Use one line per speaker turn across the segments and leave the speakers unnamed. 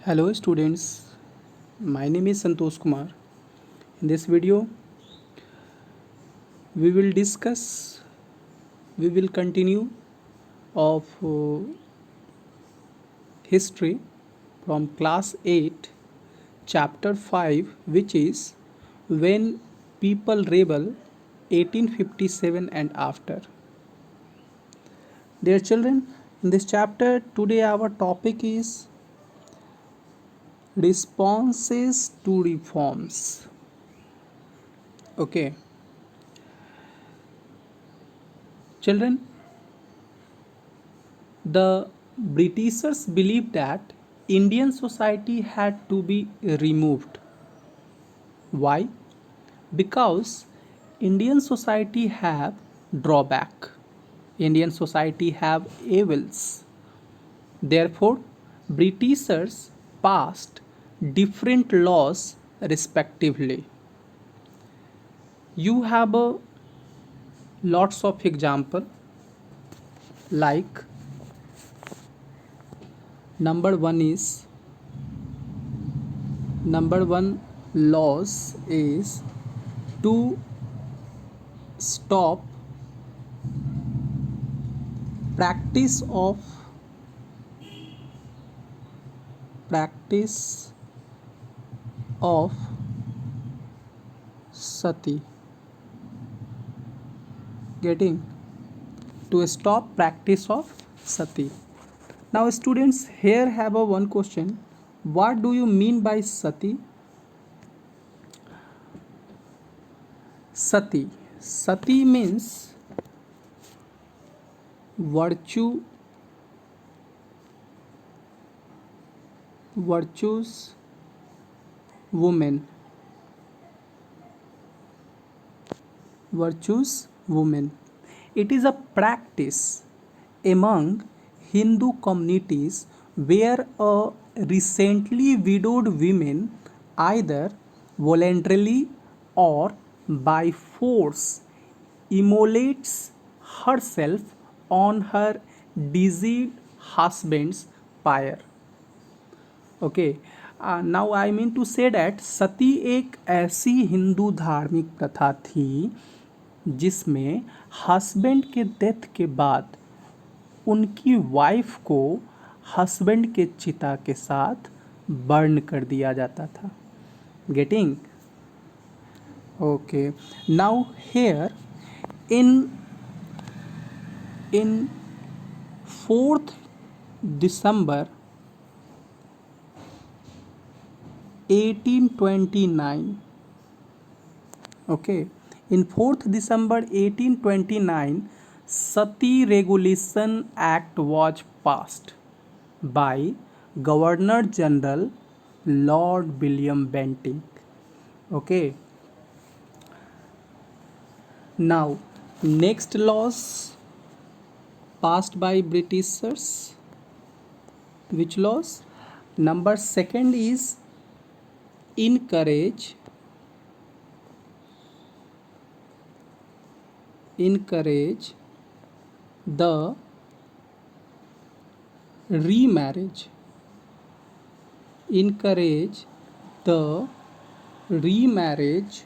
Hello students, my name is Santosh Kumar. In this video, we will discuss, we will continue of history from class 8, chapter 5, which is When People Rebel 1857 and After. Dear children, in this chapter, today our topic is responses to reforms. Okay, children, the Britishers believed that Indian society had to be removed. Why? Because Indian society have drawback. Indian society have evils. Therefore, Britishers passed different laws respectively. You have a lots of example like number one is number one laws is to stop practice of practice of sati, getting to stop practice of sati. Now students, here have a one question: what do you mean by sati? Sati means virtues woman, it is a practice among Hindu communities where a recently widowed woman either voluntarily or by force immolates herself on her deceased husband's pyre. Okay, now I mean to say that sati एक ऐसी हिंदू धार्मिक प्रथा थी जिसमें husband के death के बाद उनकी वाइफ को हस्बैंड के चिता के साथ बर्न कर दिया जाता था. Getting? Okay, now here in 4th December 1829, okay, in 4th December 1829, Sati Regulation Act was passed by Governor General Lord William Bentinck. Okay, now next laws passed by Britishers. Which laws? Number second is encourage the remarriage. Encourage the remarriage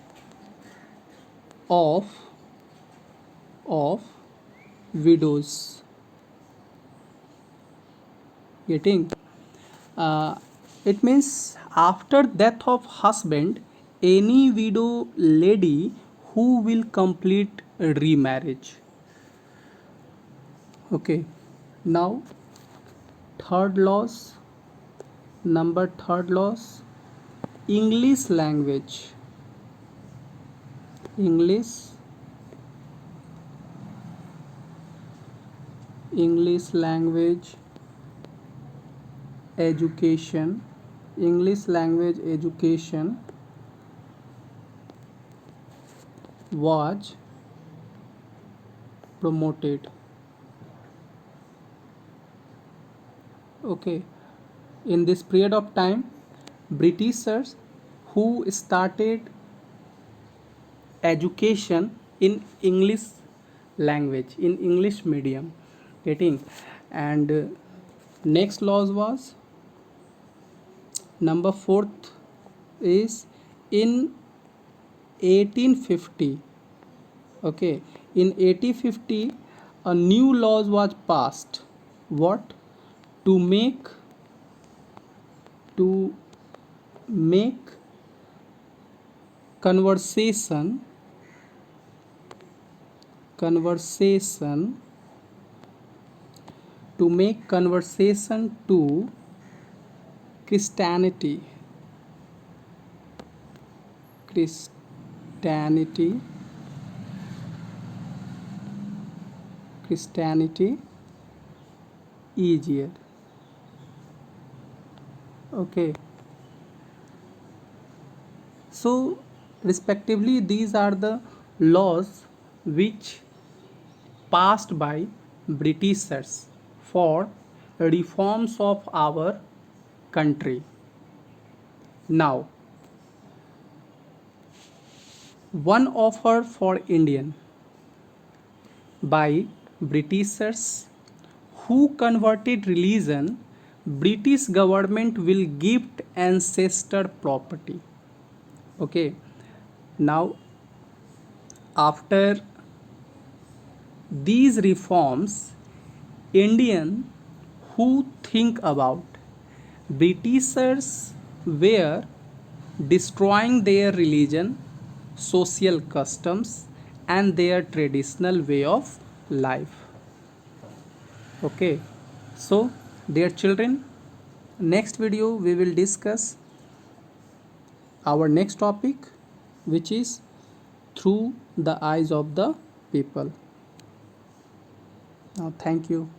of widows. Getting? It means after death of husband, any widow lady who will complete remarriage. Okay, now third laws. Number third laws, English language. English language education. English language education was promoted. Okay, in this period of time, Britishers who started education in English language, in English medium. Getting? And next laws was Number fourth is in 1850. Okay, in 1850 a new laws was passed. What? To make conversation conversation to make conversation to Christianity Christianity Christianity easier. Okay, so respectively these are the laws which passed by Britishers for reforms of our country. Now, one offer for Indian by Britishers who converted religion, British government will gift ancestor property. Okay, now after these reforms, Indian who think about Britishers were destroying their religion, social customs, and their traditional way of life. Okay, so dear children, next video we will discuss our next topic, which is through the eyes of the people. Now, thank you.